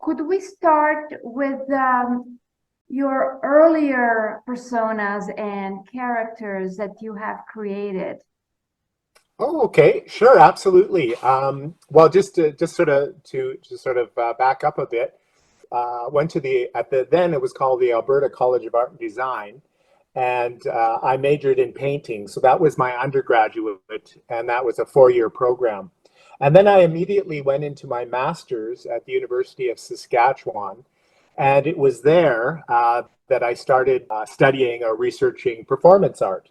could we start with your earlier personas and characters that you have created? Oh, okay, sure, absolutely. Well, just sort of back up a bit. Went to then it was called the Alberta College of Art and Design, and I majored in painting. So that was my undergraduate, and that was a 4-year program. And then I immediately went into my master's at the University of Saskatchewan, and it was there that I started studying or researching performance art.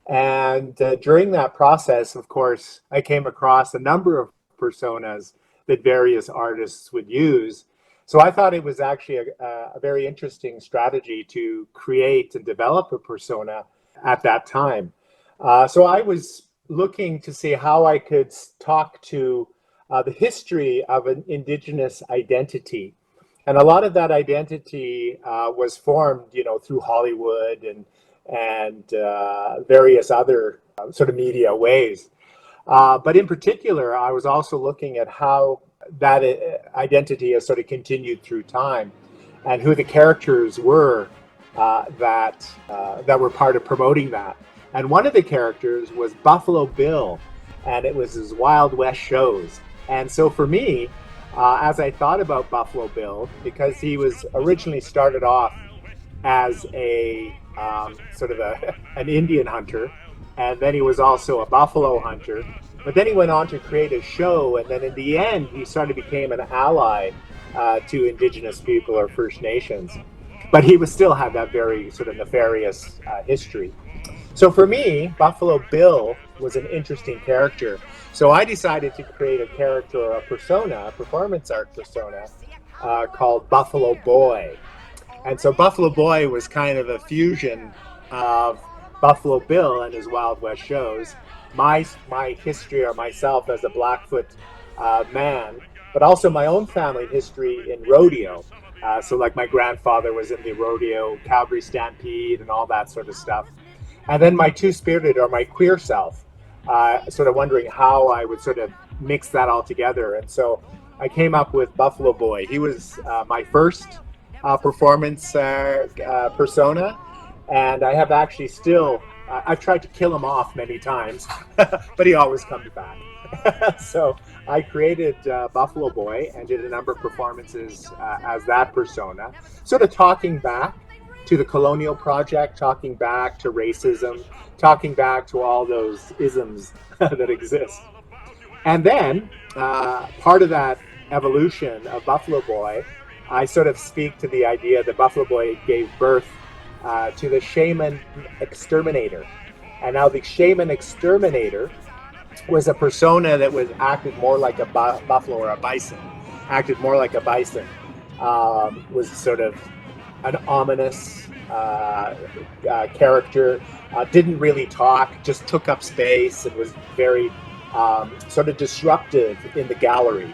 And during that process, of course, I came across a number of personas that various artists would use. So I thought it was actually a very interesting strategy to create and develop a persona at that time. So I was looking to see how I could talk to the history of an Indigenous identity. And a lot of that identity was formed, through Hollywood and various other sort of media ways. But in particular, I was also looking at how that identity has sort of continued through time, and who the characters were that were part of promoting that. And one of the characters was Buffalo Bill, and it was his Wild West shows. And so for me, as I thought about Buffalo Bill, because he was originally started off as a sort of an Indian hunter, and then he was also a buffalo hunter. But then he went on to create a show, and then in the end, he sort of became an ally to Indigenous people or First Nations. But he was still had that very sort of nefarious history. So for me, Buffalo Bill was an interesting character. So I decided to create a character or a persona, a performance art persona, called Buffalo Boy. And so Buffalo Boy was kind of a fusion of Buffalo Bill and his Wild West shows, my history or myself as a Blackfoot man, but also my own family history in rodeo. So like my grandfather was in the rodeo, Calgary Stampede, and all that sort of stuff. And then my two-spirited or my queer self, sort of wondering how I would sort of mix that all together. And so I came up with Buffalo Boy. He was my first performance persona, and I have actually still I've tried to kill him off many times, but he always comes back. So I created Buffalo Boy and did a number of performances as that persona, sort of talking back to the colonial project, talking back to racism, talking back to all those isms that exist. And then part of that evolution of Buffalo Boy, I sort of speak to the idea that Buffalo Boy gave birth to the shaman exterminator. And now the shaman exterminator was a persona that was acted more like a buffalo or a bison, acted more like a bison, was sort of an ominous character, didn't really talk, just took up space and was very sort of disruptive in the gallery.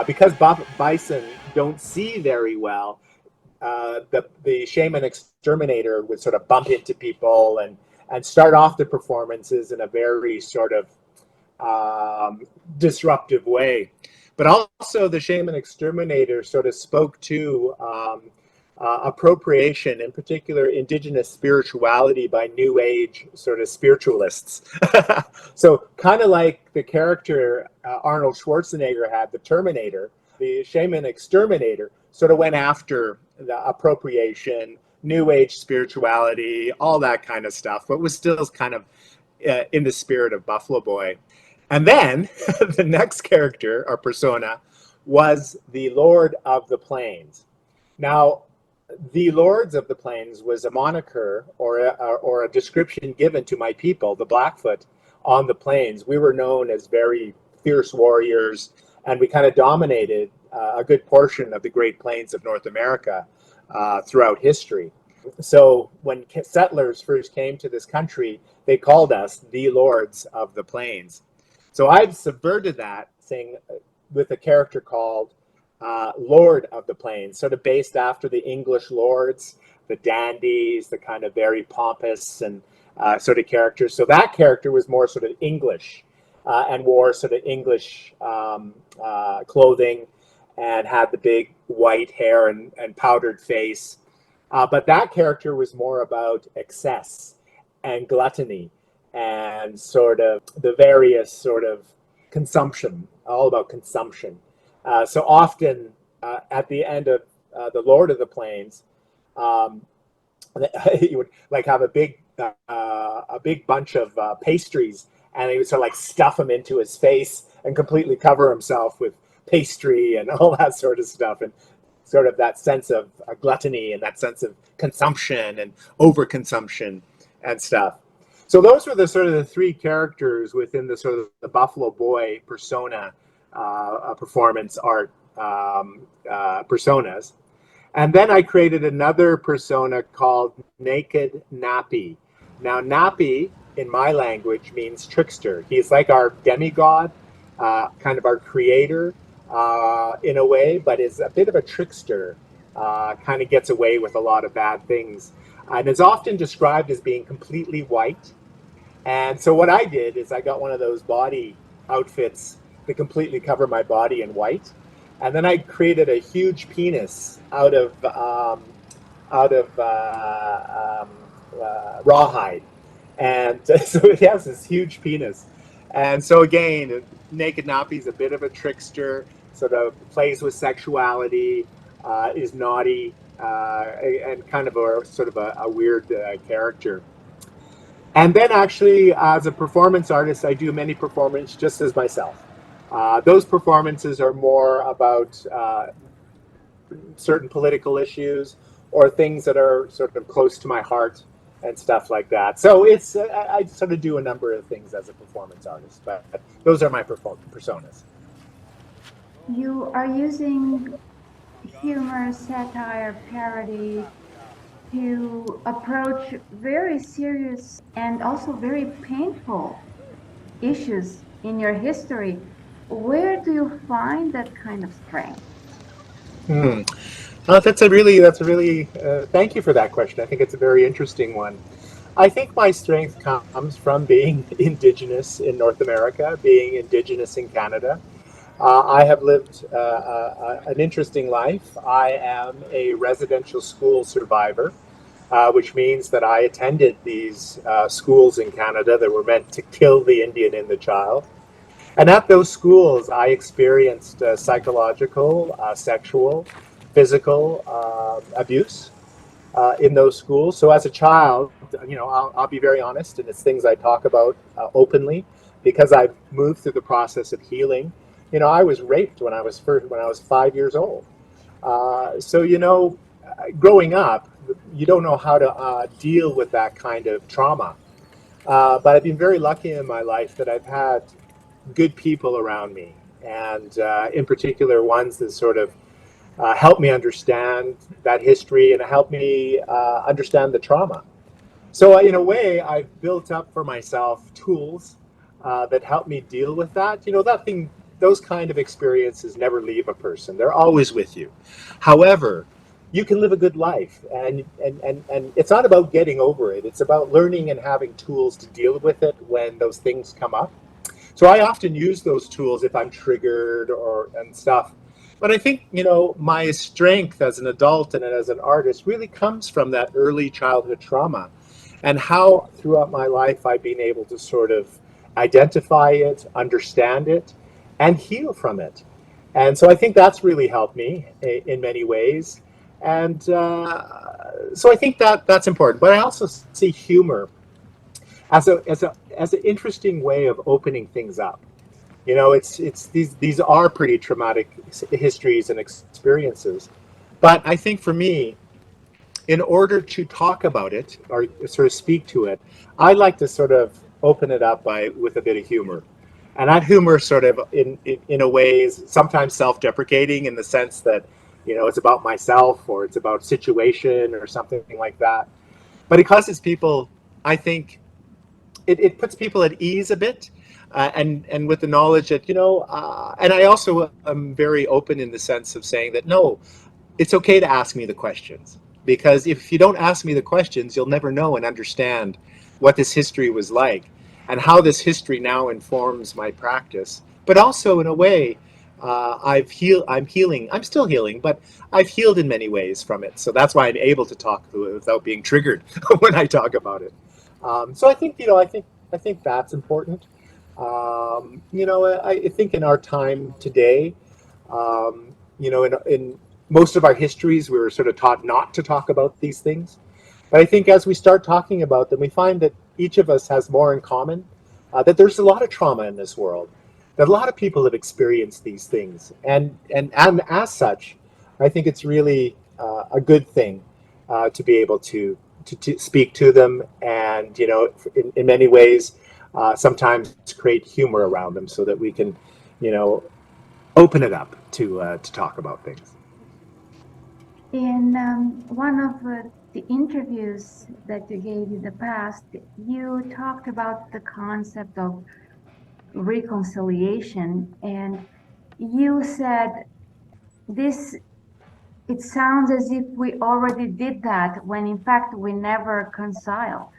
Because bison don't see very well, the shaman exterminator would sort of bump into people and start off the performances in a very sort of disruptive way. But also the shaman exterminator sort of spoke to appropriation, in particular Indigenous spirituality by New Age sort of spiritualists. So kind of like the character Arnold Schwarzenegger had, the Terminator, the shaman exterminator sort of went after the appropriation, New Age spirituality, all that kind of stuff, but was still kind of in the spirit of Buffalo Boy. And then the next character or persona was the Lord of the Plains. Now, the Lords of the Plains was a moniker or a description given to my people, the Blackfoot, on the plains. We were known as very fierce warriors, and we kind of dominated a good portion of the Great Plains of North America throughout history. So when settlers first came to this country, they called us the Lords of the Plains. So I've subverted that, saying with a character called Lord of the Plains, sort of based after the English lords, the dandies, the kind of very pompous and sort of characters. So that character was more sort of English and wore sort of English clothing and had the big white hair and powdered face. But that character was more about excess and gluttony and sort of the various sort of consumption, all about consumption. So often at the end of The Lord of the Plains, um, he would like have a big bunch of pastries, and he would sort of like stuff them into his face and completely cover himself with pastry and all that sort of stuff, and sort of that sense of gluttony and that sense of consumption and overconsumption and stuff. So those were the sort of the three characters within the sort of the Buffalo Boy persona, performance art personas. And then I created another persona called Naked Nappy. Now, Nappy in my language means trickster. He's like our demigod, kind of our creator in a way, but is a bit of a trickster, kind of gets away with a lot of bad things, and is often described as being completely white. And so what I did is I got one of those body outfits that completely cover my body in white, and then I created a huge penis out of rawhide, and so it has this huge penis. And so again, Naked Nappy's a bit of a trickster, sort of plays with sexuality, is naughty, and kind of a sort of a weird character. And then actually, as a performance artist, I do many performances just as myself. Those performances are more about certain political issues or things that are sort of close to my heart and stuff like that. So it's I sort of do a number of things as a performance artist, but those are my personas. You are using humor, satire, parody to approach very serious and also very painful issues in your history. Where do you find that kind of strength? Hmm. That's a really, thank you for that question. I think it's a very interesting one. I think my strength comes from being Indigenous in North America, being Indigenous in Canada. I have lived an interesting life. I am a residential school survivor, which means that I attended these schools in Canada that were meant to kill the Indian in the child. And at those schools, I experienced psychological, sexual, physical abuse in those schools. So as a child, I'll be very honest, and it's things I talk about openly because I've moved through the process of healing. I was raped when I was 5 years old. So growing up, you don't know how to deal with that kind of trauma. But I've been very lucky in my life that I've had good people around me, and in particular ones that sort of help me understand that history and help me understand the trauma. So in a way, I've built up for myself tools that help me deal with that. Those kind of experiences never leave a person. They're always with you. However, you can live a good life, and it's not about getting over it. It's about learning and having tools to deal with it when those things come up. So I often use those tools if I'm triggered and stuff. But I think, my strength as an adult and as an artist really comes from that early childhood trauma and how throughout my life I've been able to sort of identify it, understand it, and heal from it. And so I think that's really helped me in many ways. And so I think that's important. But I also see humor as an interesting way of opening things up. It's these are pretty traumatic histories and experiences, but I think for me, in order to talk about it or sort of speak to it, I like to sort of open it up with a bit of humor, and that humor sort of in a way is sometimes self-deprecating in the sense that it's about myself or it's about situation or something like that, but it causes people, I think, it puts people at ease a bit, and with the knowledge that and I also am very open in the sense of saying that no, it's okay to ask me the questions, because if you don't ask me the questions, you'll never know and understand what this history was like and how this history now informs my practice. But also in a way, I'm healing. I'm still healing, but I've healed in many ways from it. So that's why I'm able to talk without being triggered when I talk about it. So I think, I think that's important. I think in our time today, in most of our histories, we were sort of taught not to talk about these things. But I think as we start talking about them, we find that each of us has more in common, that there's a lot of trauma in this world, that a lot of people have experienced these things. And as such, I think it's really a good thing to be able to speak to them and, in many ways, sometimes create humor around them so that we can, you know, open it up to talk about things. In one of the interviews that you gave in the past, you talked about the concept of reconciliation, and you said this, it sounds as if we already did that when in fact we never reconciled.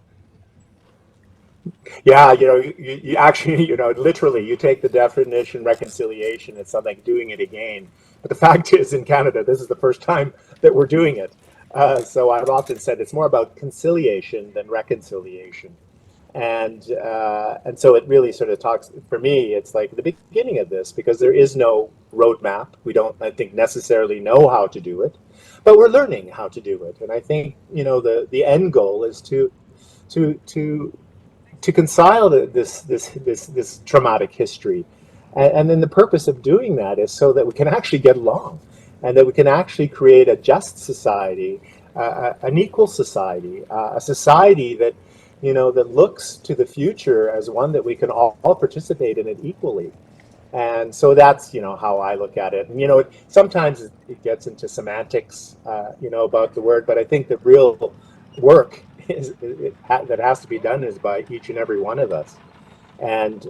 Yeah, you actually, literally, you take the definition reconciliation, it's something doing it again. But the fact is, in Canada, this is the first time that we're doing it. So I've often said it's more about conciliation than reconciliation. And so it really sort of talks, for me, it's like the beginning of this, because there is no roadmap. We don't, I think, necessarily know how to do it, but we're learning how to do it. And I think, the end goal is to to to reconcile this traumatic history, and then the purpose of doing that is so that we can actually get along, and that we can actually create a just society, an equal society, a society that that looks to the future as one that we can all participate in it equally. And so that's how I look at it. And sometimes it gets into semantics, about the word, but I think the real work that has to be done is by each and every one of us. And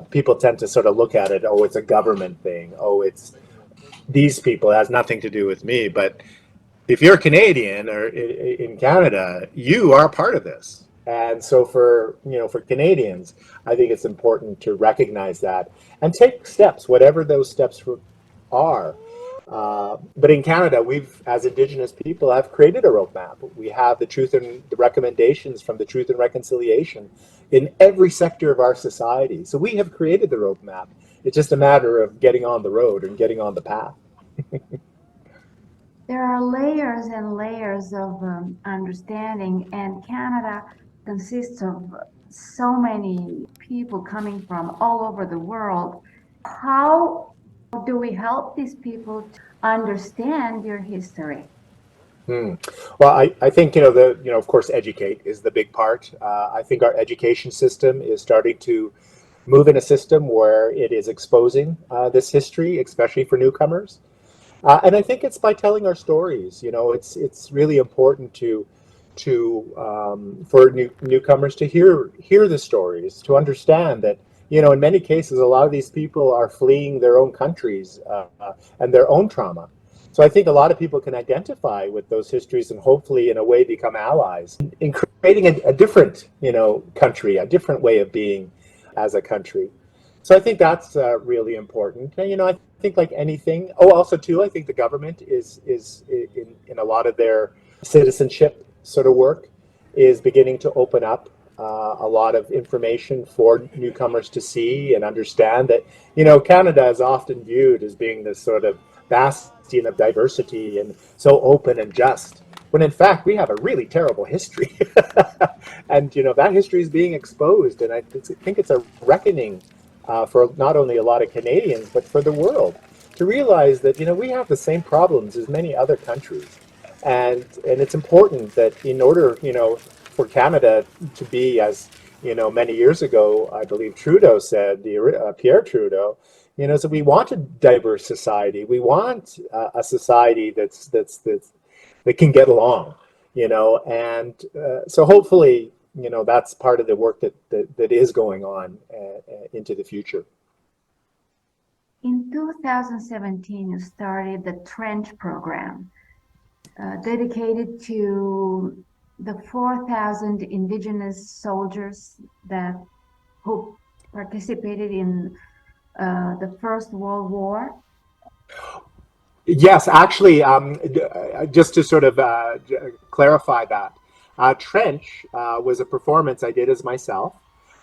people tend to sort of look at it, oh, it's a government thing, oh, it's these people, it has nothing to do with me. But if you're Canadian or in Canada, you are a part of this. And so for Canadians, I think it's important to recognize that and take steps, whatever those steps are. But in Canada, we've, as Indigenous people, have created a roadmap. We have the truth and the recommendations from the Truth and Reconciliation in every sector of our society. So we have created the roadmap. It's just a matter of getting on the road and getting on the path. There are layers and layers of understanding, and Canada consists of so many people coming from all over the world. How do we help these people to understand your history? Hmm. Well, I think of course educate is the big part. I think our education system is starting to move in a system where it is exposing this history, especially for newcomers. And I think it's by telling our stories. It's really important to for newcomers to hear the stories, to understand that in many cases a lot of these people are fleeing their own countries and their own trauma. So I think a lot of people can identify with those histories and hopefully in a way become allies in creating a different country, a different way of being as a country. So I think that's really important. And, I think like anything. Oh, also too, I think the government is in a lot of their citizenship sort of work is beginning to open up a lot of information for newcomers to see and understand that Canada is often viewed as being this sort of bastion of diversity and so open and just, when in fact we have a really terrible history. And that history is being exposed, and I think it's a reckoning for not only a lot of Canadians but for the world, to realize that we have the same problems as many other countries, and it's important that in order for Canada to be, as many years ago, I believe Trudeau said, Pierre Trudeau, so we want a diverse society. We want a society that can get along, and so hopefully, that's part of the work that is going on into the future. In 2017, you started the Trench program, dedicated to the 4,000 Indigenous soldiers who participated in the First World War. Yes, actually, just to sort of clarify that, Trench was a performance I did as myself,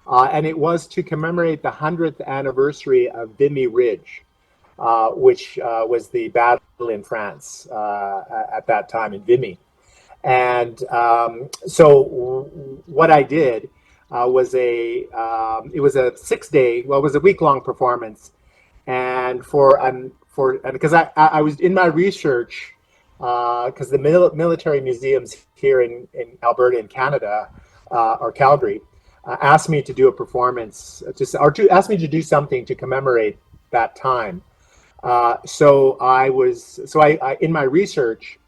and it was to commemorate the 100th anniversary of Vimy Ridge, which was the battle in France at that time in Vimy. And so what I did it was a 6 day, well, it was a week-long performance, and and because I was in my research, because the military museums here in Alberta in Canada, or Calgary, asked me to do a performance, asked me to do something to commemorate that time. So I in my research,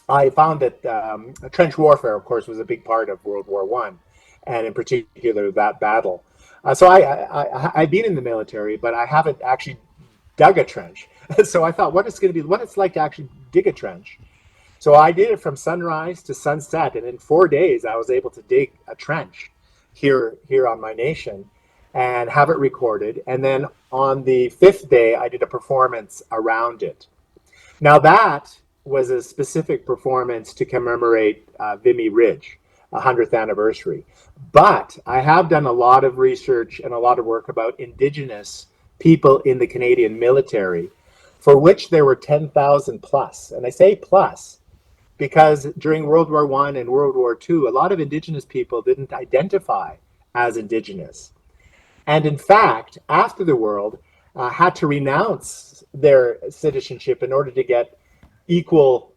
I found that trench warfare, of course, was a big part of World War One, and in particular that battle. I've been in the military, but I haven't actually dug a trench. So I thought, what it's like to actually dig a trench. So I did it from sunrise to sunset, and in 4 days, I was able to dig a trench here on my nation, and have it recorded. And then on the fifth day, I did a performance around it. Now that was a specific performance to commemorate Vimy Ridge, 100th anniversary. But I have done a lot of research and a lot of work about Indigenous people in the Canadian military, for which there were 10,000 plus. And I say plus because during World War One and World War Two, a lot of Indigenous people didn't identify as Indigenous. And in fact, after the world, had to renounce their citizenship in order to get equal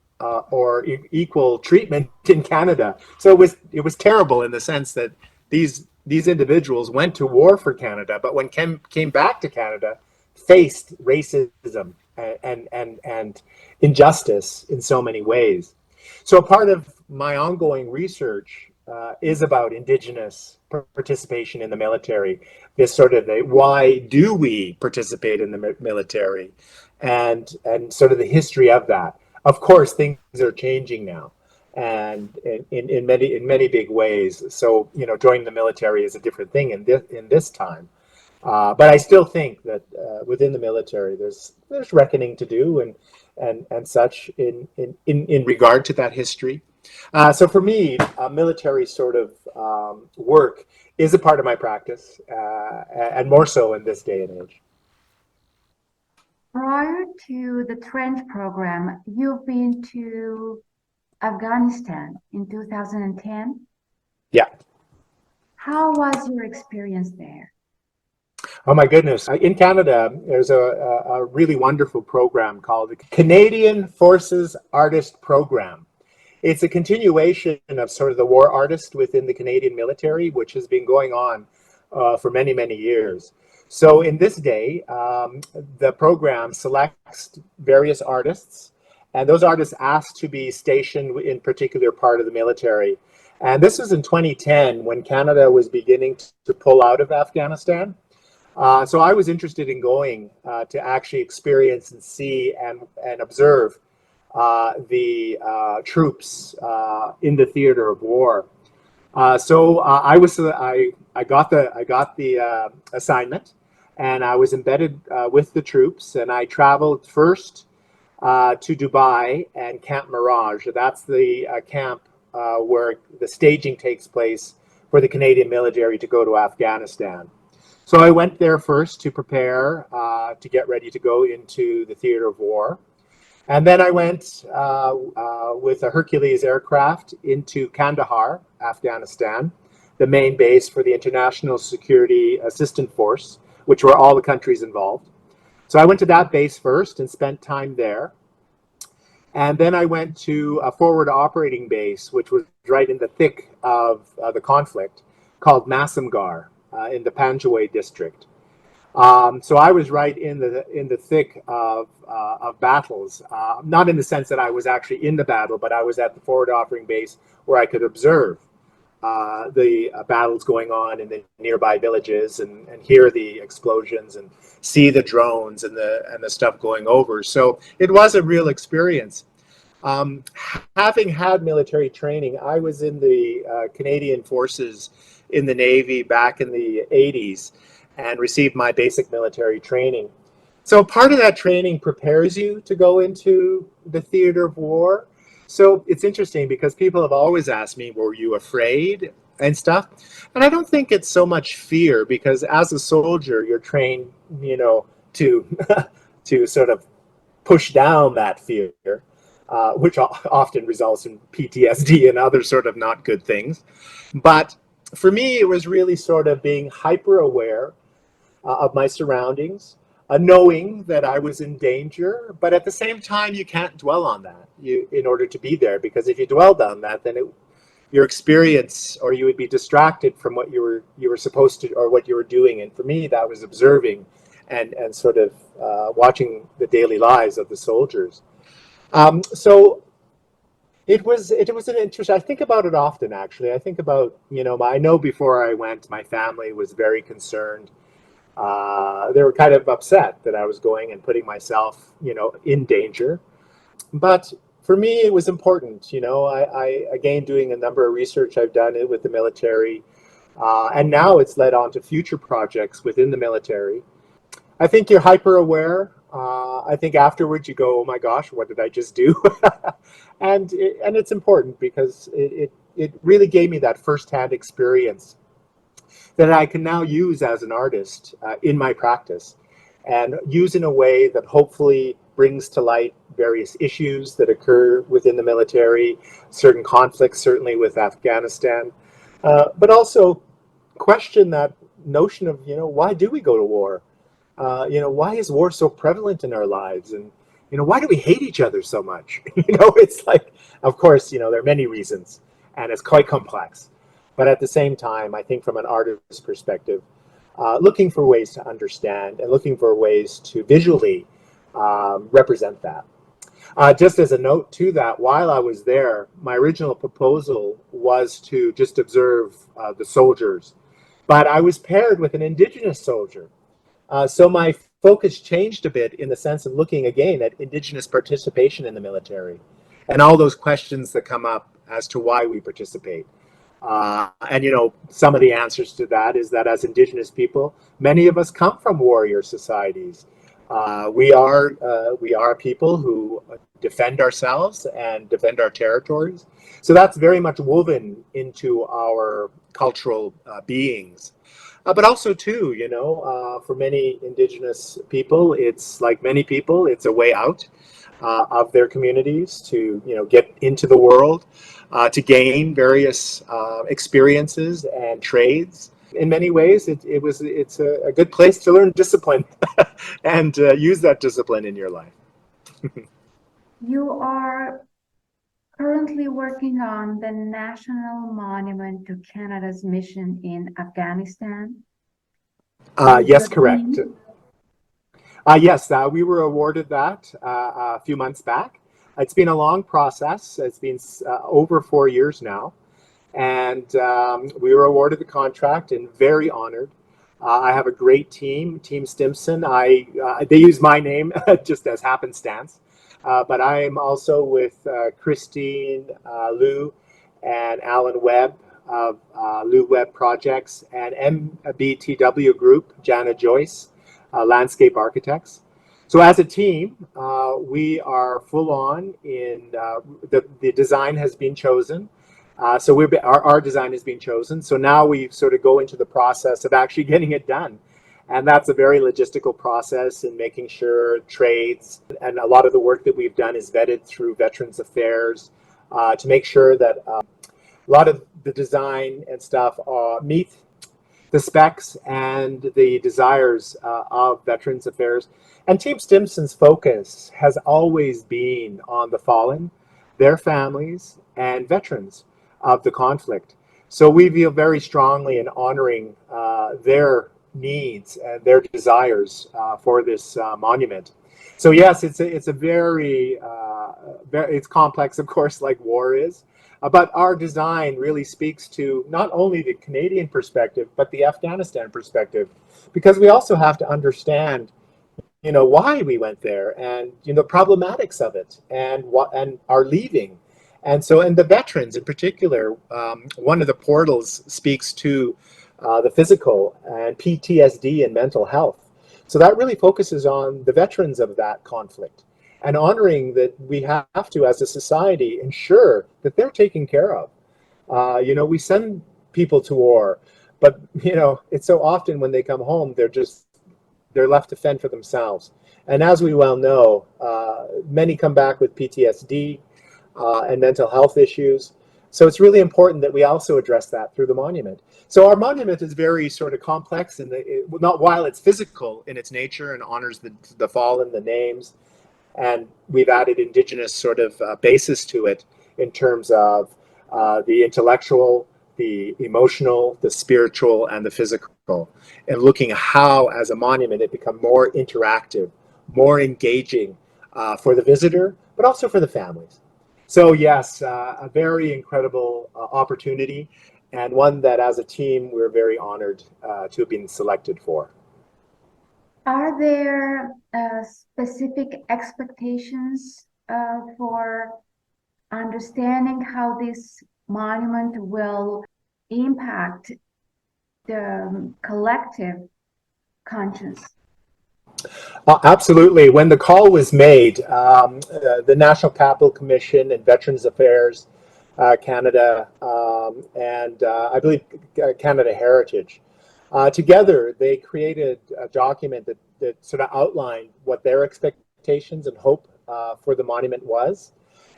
treatment in Canada. So it was terrible in the sense that these individuals went to war for Canada, but when came back to Canada, faced racism and injustice in so many ways. So a part of my ongoing research is about Indigenous participation in the military. This sort of why do we participate in the military, and sort of the history of that. Of course, things are changing now, and in many big ways. So joining the military is a different thing in this time. But I still think that within the military, there's reckoning to do, and such in regard to that history. So for me, military sort of work is a part of my practice, and more so in this day and age. Prior to the trench program, you've been to Afghanistan in 2010. Yeah. How was your experience there? Oh my goodness. In Canada, there's a really wonderful program called the Canadian Forces Artist Program. It's a continuation of sort of the war artist within the Canadian military, which has been going on for many, many years. So in this day, the program selects various artists, and those artists asked to be stationed in particular part of the military. And this was in 2010 when Canada was beginning to pull out of Afghanistan. So I was interested in going to actually experience and see and observe the troops in the theater of war. I got the assignment, and I was embedded with the troops, and I traveled first to Dubai and Camp Mirage. That's the camp where the staging takes place for the Canadian military to go to Afghanistan. So I went there first to prepare to get ready to go into the theater of war. And then I went with a Hercules aircraft into Kandahar, Afghanistan, the main base for the International Security Assistance Force, which were all the countries involved. So I went to that base first and spent time there. And then I went to a forward operating base, which was right in the thick of the conflict, called Masamgar in the Panjwai district. So I was right in the thick of battles, not in the sense that I was actually in the battle, but I was at the forward operating base where I could observe the battles going on in the nearby villages, and hear the explosions and see the drones and the stuff going over. So it was a real experience. Having had military training, I was in the Canadian Forces in the Navy back in the 80s and received my basic military training. So part of that training prepares you to go into the theater of war. So it's interesting because people have always asked me, were you afraid and stuff? And I don't think it's so much fear, because as a soldier, you're trained, to to sort of push down that fear, which often results in PTSD and other sort of not good things. But for me, it was really sort of being hyper aware of my surroundings, knowing that I was in danger, but at the same time, you can't dwell on that in order to be there, because if you dwelled on that, then your experience, or you would be distracted from what you were supposed to, or what you were doing. And for me, that was observing and sort of watching the daily lives of the soldiers. So it was an interest. I think about it often, actually. I think about, I know before I went, my family was very concerned. They were kind of upset that I was going and putting myself, in danger. But for me, it was important. I again, doing a number of research I've done it with the military, and now it's led on to future projects within the military. I think you're hyper aware. I think afterwards you go, oh my gosh, what did I just do? And it's important because it really gave me that firsthand experience that I can now use as an artist in my practice, and use in a way that hopefully brings to light various issues that occur within the military, certain conflicts, certainly with Afghanistan, but also question that notion of, why do we go to war? Why is war so prevalent in our lives? And, why do we hate each other so much? It's like, of course, there are many reasons, and it's quite complex. But at the same time, I think from an artist's perspective, looking for ways to understand and looking for ways to visually represent that. Just as a note to that, while I was there, my original proposal was to just observe the soldiers, but I was paired with an Indigenous soldier. So my focus changed a bit in the sense of looking again at Indigenous participation in the military and all those questions that come up as to why we participate. And some of the answers to that is that as Indigenous people, many of us come from warrior societies. We are people who defend ourselves and defend our territories. So that's very much woven into our cultural beings. But also too, for many Indigenous people, it's like many people, it's a way out of their communities to, get into the world, to gain various experiences and trades. In many ways, it's a good place to learn discipline and use that discipline in your life. You are currently working on the National Monument to Canada's mission in Afghanistan. Yes, correct. Yes, we were awarded that a few months back. It's been a long process. It's been over 4 years now. And we were awarded the contract and very honored. I have a great team, Team Stimson. They use my name just as happenstance. But I am also with Christine Liu and Alan Webb of Liu Webb Projects, and MBTW Group, Jana Joyce, Landscape Architects. So as a team, we are full on in the design has been chosen. So our design has been chosen. So now we sort of go into the process of actually getting it done. And that's a very logistical process in making sure trades and a lot of the work that we've done is vetted through Veterans Affairs to make sure that a lot of the design and stuff meet the specs and the desires of Veterans Affairs. And Team Stimson's focus has always been on the fallen, their families, and veterans of the conflict. So we feel very strongly in honoring their needs and their desires for this monument. So yes, it's a very it's complex, of course, like war is. But our design really speaks to not only the Canadian perspective, but the Afghanistan perspective, because we also have to understand, why we went there and, problematics of it and our leaving. And the veterans in particular, one of the portals speaks to the physical and PTSD and mental health. So that really focuses on the veterans of that conflict and honoring that we have to, as a society, ensure that they're taken care of. We send people to war, but it's so often when they come home, they're left to fend for themselves. And as we well know, many come back with PTSD and mental health issues. So it's really important that we also address that through the monument. So our monument is very sort of complex, and not while it's physical in its nature and honors the fallen, the names, and we've added Indigenous sort of basis to it in terms of the intellectual, the emotional, the spiritual, and the physical, and looking at how, as a monument, it become more interactive, more engaging for the visitor, but also for the families. So yes, a very incredible opportunity, and one that as a team we're very honored to have been selected for. Are there specific expectations for understanding how this monument will impact the collective conscience? Absolutely. When the call was made, the National Capital Commission and Veterans Affairs Canada, and I believe Canada Heritage, together they created a document that sort of outlined what their expectations and hope for the monument was.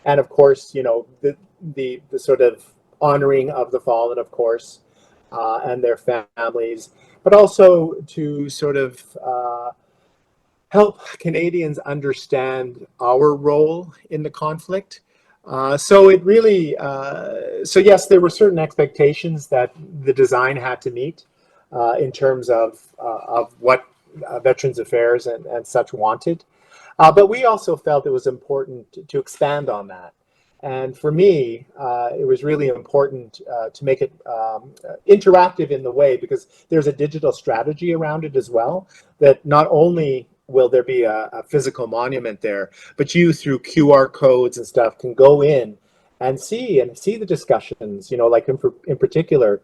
And of course, the sort of honoring of the fallen, of course, and their families, but also to sort of help Canadians understand our role in the conflict. So it really, so yes, there were certain expectations that the design had to meet in terms of what Veterans Affairs and such wanted. But we also felt it was important to expand on that. And for me, it was really important to make it interactive in the way, because there's a digital strategy around it as well, that not only will there be a physical monument there, but you, through QR codes and stuff, can go in and see the discussions, like in particular,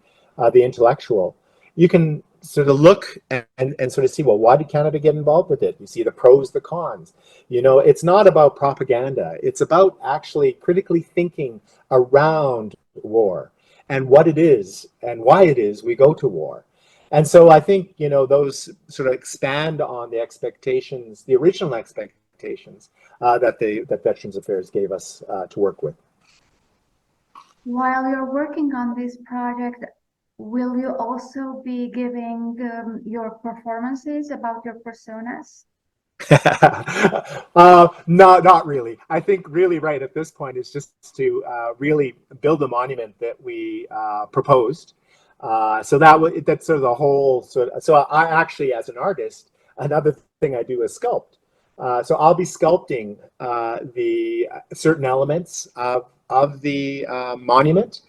the intellectual. You can sort of look and sort of see, well, why did Canada get involved with it? You see the pros, the cons. It's not about propaganda. It's about actually critically thinking around war and what it is and why it is we go to war. And so I think, those sort of expand on the expectations, the original expectations that Veterans Affairs gave us to work with. While you're working on this project, will you also be giving your performances about your personas? No, not really. I think really right at this point is just to really build a monument that we proposed. So that's sort of the whole sort of, so I actually, as an artist, another thing I do is sculpt. So I'll be sculpting the certain elements of the monument.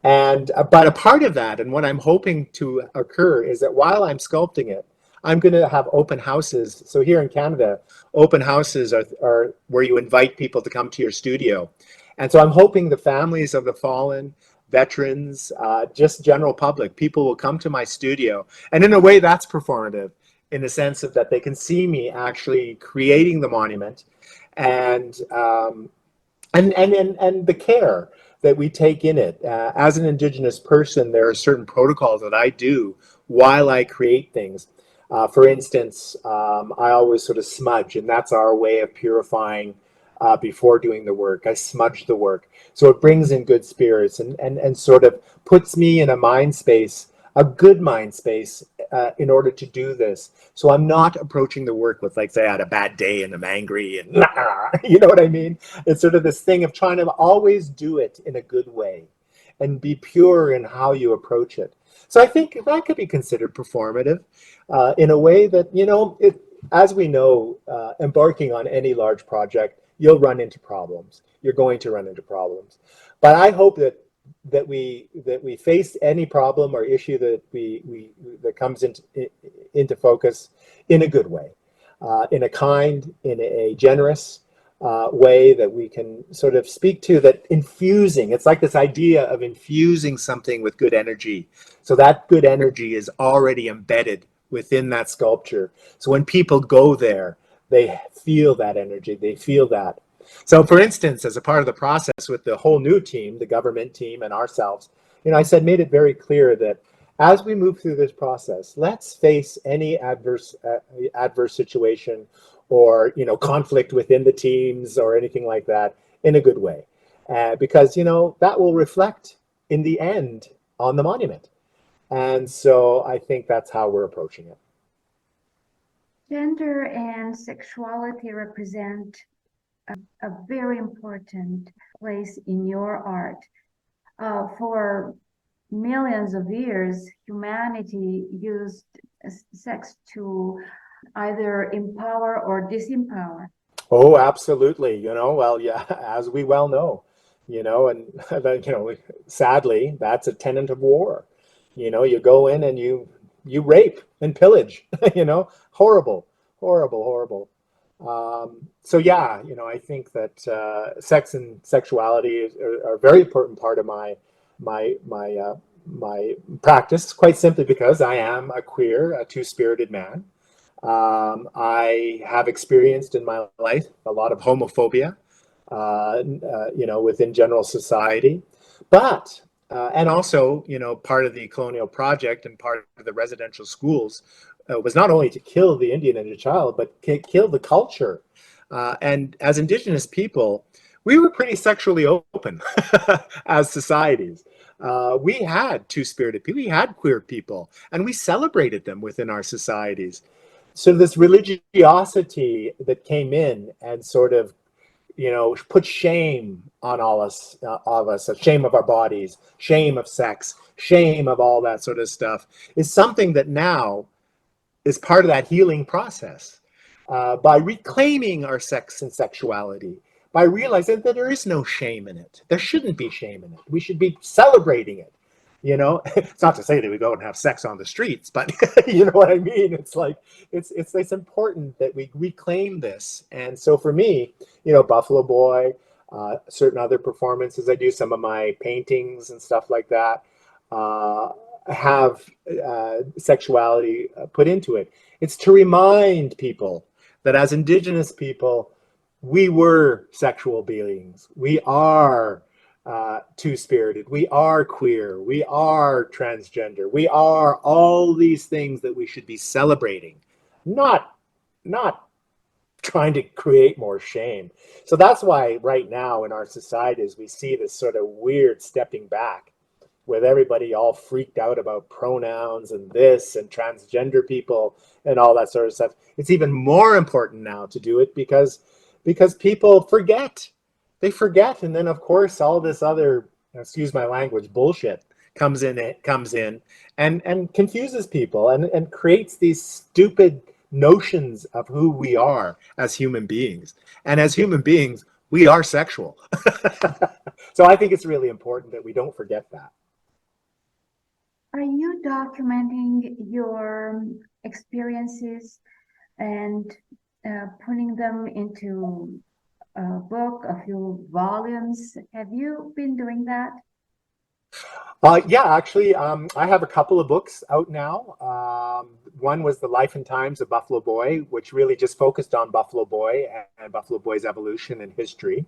And but a part of that, and what I'm hoping to occur, is that while I'm sculpting it, I'm going to have open houses. So here in Canada, open houses are where you invite people to come to your studio. And so I'm hoping the families of the fallen, veterans, just general public, people will come to my studio. And in a way, that's performative, in the sense of that they can see me actually creating the monument, and the care that we take in it. As an Indigenous person, there are certain protocols that I do while I create things. For instance, I always sort of smudge, and that's our way of purifying before doing the work. I smudge the work. So it brings in good spirits and sort of puts me in a mind space, a good mind space, in order to do this. So I'm not approaching the work with, like, say, I had a bad day and I'm angry and you know what I mean? It's sort of this thing of trying to always do it in a good way and be pure in how you approach it. So I think that could be considered performative in a way that, as we know, embarking on any large project, you'll run into problems. You're going to run into problems. But I hope that we face any problem or issue that comes into focus in a good way, in a kind, in a generous way that we can sort of speak to, that infusing, it's like this idea of infusing something with good energy. So that good energy is already embedded within that sculpture. So when people go there, they feel that energy, they feel that. So for instance, as a part of the process with the whole new team, the government team and ourselves, I said, made it very clear that as we move through this process, let's face any adverse situation or conflict within the teams or anything like that in a good way, because that will reflect in the end on the monument. And so I think that's how we're approaching it. Gender and sexuality represent a very important place in your art. For millions of years, humanity used sex to either empower or disempower. Oh, absolutely. Well, yeah, as we well know, and sadly, that's a tenet of war. You go in and you rape and pillage. Horrible, horrible, horrible. So yeah, I think that sex and sexuality are a very important part of my practice. Quite simply because I am a queer, a two-spirited man. I have experienced in my life a lot of homophobia, within general society, but and also, part of the colonial project and part of the residential schools was not only to kill the Indian and the child, but kill the culture. And as Indigenous people, we were pretty sexually open as societies. We had two-spirited people, we had queer people, and we celebrated them within our societies. So this religiosity that came in and sort of, put shame on all of us, shame of our bodies, shame of sex, shame of all that sort of stuff, is something that now is part of that healing process. By reclaiming our sex and sexuality, by realizing that there is no shame in it. There shouldn't be shame in it. We should be celebrating it. It's not to say that we go and have sex on the streets, but you know what I mean? It's like, it's important that we reclaim this. And so for me, Buffalo Boy, certain other performances I do, some of my paintings and stuff like that, have sexuality put into it. It's to remind people that as Indigenous people, we were sexual beings. We are two-spirited. We are queer. We are transgender. We are all these things that we should be celebrating, not trying to create more shame. So that's why right now in our societies, we see this sort of weird stepping back with everybody all freaked out about pronouns and this and transgender people and all that sort of stuff. It's even more important now to do it because people forget. They forget, and then of course all this other, excuse my language, bullshit comes in and confuses people and creates these stupid notions of who we are as human beings. And as human beings, we are sexual. So I think it's really important that we don't forget that. Are you documenting your experiences and putting them into a book, a few volumes? Have you been doing that? Yeah, actually, I have a couple of books out now. One was The Life and Times of Buffalo Boy, which really just focused on Buffalo Boy and Buffalo Boy's evolution and history.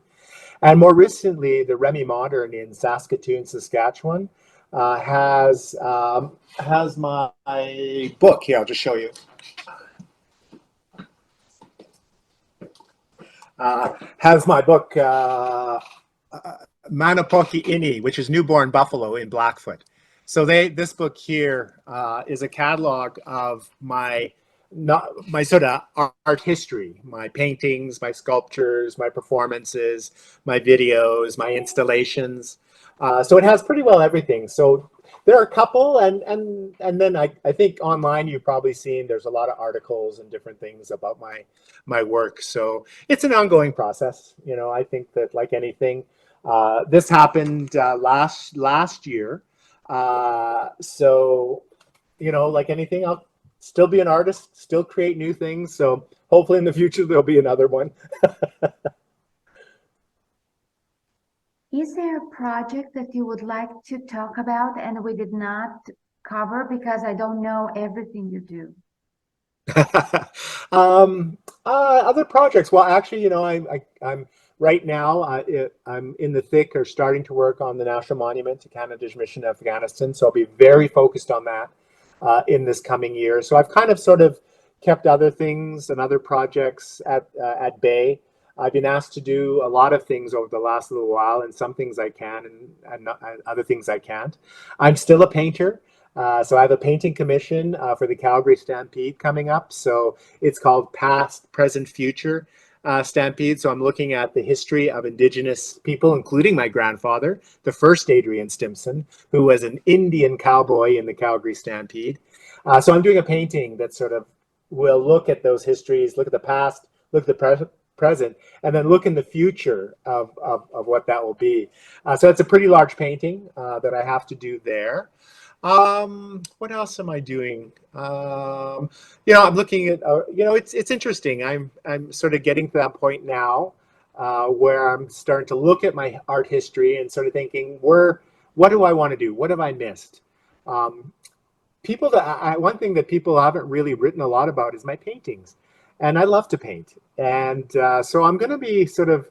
And more recently, the Remy Modern in Saskatoon, Saskatchewan, has my book here. I'll just show you. Has my book, Manapoki Ini, which is Newborn Buffalo in Blackfoot. So this book here is a catalog of my sort of art history, my paintings, my sculptures, my performances, my videos, my installations. So it has pretty well everything. So there are a couple, and then I think online you've probably seen there's a lot of articles and different things about my work. So it's an ongoing process. I think that like anything, this happened last year. So like anything, I'll still be an artist, still create new things. So hopefully in the future there'll be another one. Is there a project that you would like to talk about and we did not cover because I don't know everything you do? Other projects. Well, actually, I'm right now. I'm in the thick or starting to work on the National Monument to Canada's mission in Afghanistan. So I'll be very focused on that in this coming year. So I've kind of sort of kept other things and other projects at bay. I've been asked to do a lot of things over the last little while, and some things I can, and other things I can't. I'm still a painter. So I have a painting commission for the Calgary Stampede coming up. So it's called Past, Present, Future Stampede. So I'm looking at the history of Indigenous people, including my grandfather, the first Adrian Stimson, who was an Indian cowboy in the Calgary Stampede. So I'm doing a painting that sort of will look at those histories, look at the past, look at the present, and then look in the future of what that will be. So it's a pretty large painting that I have to do there. What else am I doing? I'm looking at, it's interesting. I'm sort of getting to that point now where I'm starting to look at my art history and sort of thinking, what do I want to do? What have I missed? Um, one thing that people haven't really written a lot about is my paintings, and I love to paint, and so I'm going to be sort of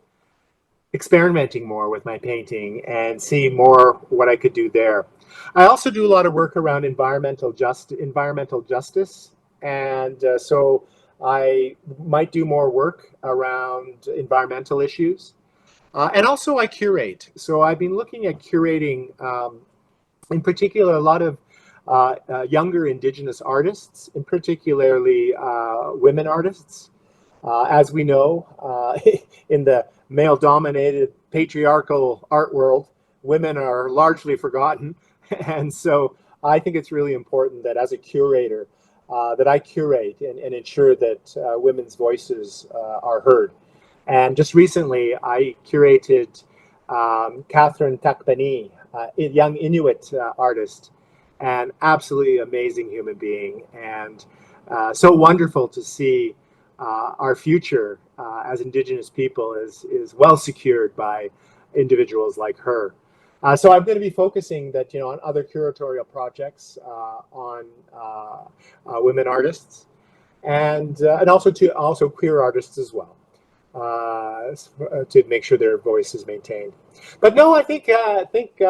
experimenting more with my painting and see more what I could do there. I also do a lot of work around environmental justice, and so I might do more work around environmental issues. And also I curate. So I've been looking at curating, in particular, a lot of younger Indigenous artists, and particularly women artists. As we know, in the male-dominated patriarchal art world, women are largely forgotten. And so I think it's really important that as a curator, that I curate and ensure that women's voices are heard. And just recently, I curated Catherine Takpani, a young Inuit artist, an absolutely amazing human being, and so wonderful to see our future as Indigenous people is well secured by individuals like her. So I'm going to be focusing that on other curatorial projects on women artists and also queer artists as well to make sure their voice is maintained. But no, I think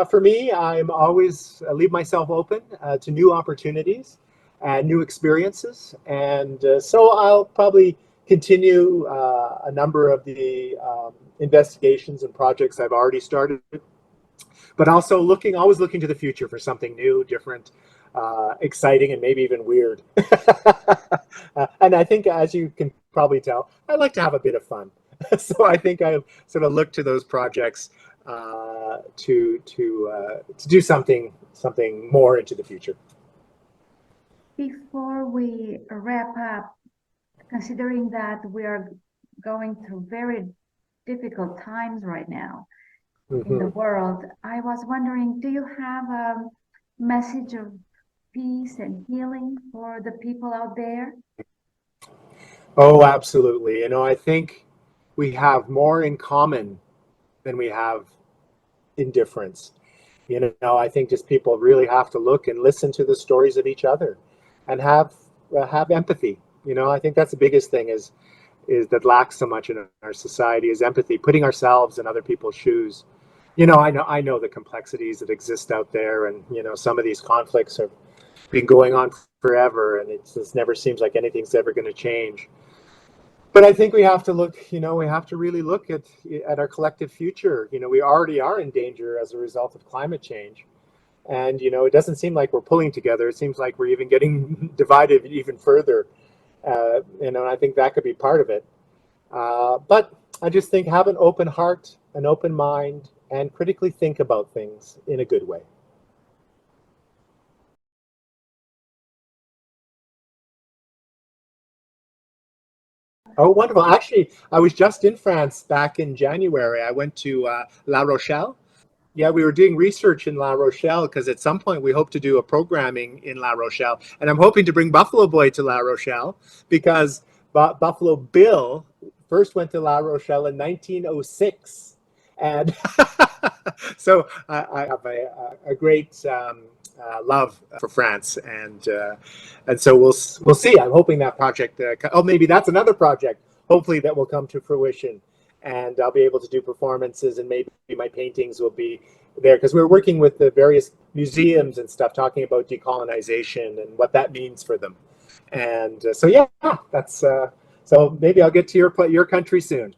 for me, I'm always leave myself open to new opportunities and new experiences, and so I'll probably continue a number of the investigations and projects I've already started, but also always looking to the future for something new, different, exciting, and maybe even weird. And I think, as you can probably tell, I like to have a bit of fun. So I think I sort of look to those projects to do something more into the future. Before we wrap up, considering that we are going through very difficult times right now in the world, I was wondering, do you have a message of peace and healing for the people out there? Oh, absolutely. I think we have more in common than we have in difference. I think just people really have to look and listen to the stories of each other and have empathy. I think that's the biggest thing is that lacks so much in our society is empathy, putting ourselves in other people's shoes. I know the complexities that exist out there, and some of these conflicts have been going on forever, and it just never seems like anything's ever going to change. But I think we have to look, we have to really look at our collective future. We already are in danger as a result of climate change. And, it doesn't seem like we're pulling together. It seems like we're even getting divided even further. And I think that could be part of it. But I just think have an open heart, an open mind, and critically think about things in a good way. Oh, wonderful. Actually, I was just in France back in January. I went to La Rochelle. Yeah, we were doing research in La Rochelle because at some point we hope to do a programming in La Rochelle. And I'm hoping to bring Buffalo Boy to La Rochelle because Buffalo Bill first went to La Rochelle in 1906. And so I have a great love for France, and so we'll see. I'm hoping that project. Maybe that's another project. Hopefully that will come to fruition, and I'll be able to do performances, and maybe my paintings will be there, because we're working with the various museums and stuff, talking about decolonization and what that means for them. And so yeah, that's so maybe I'll get to your country soon.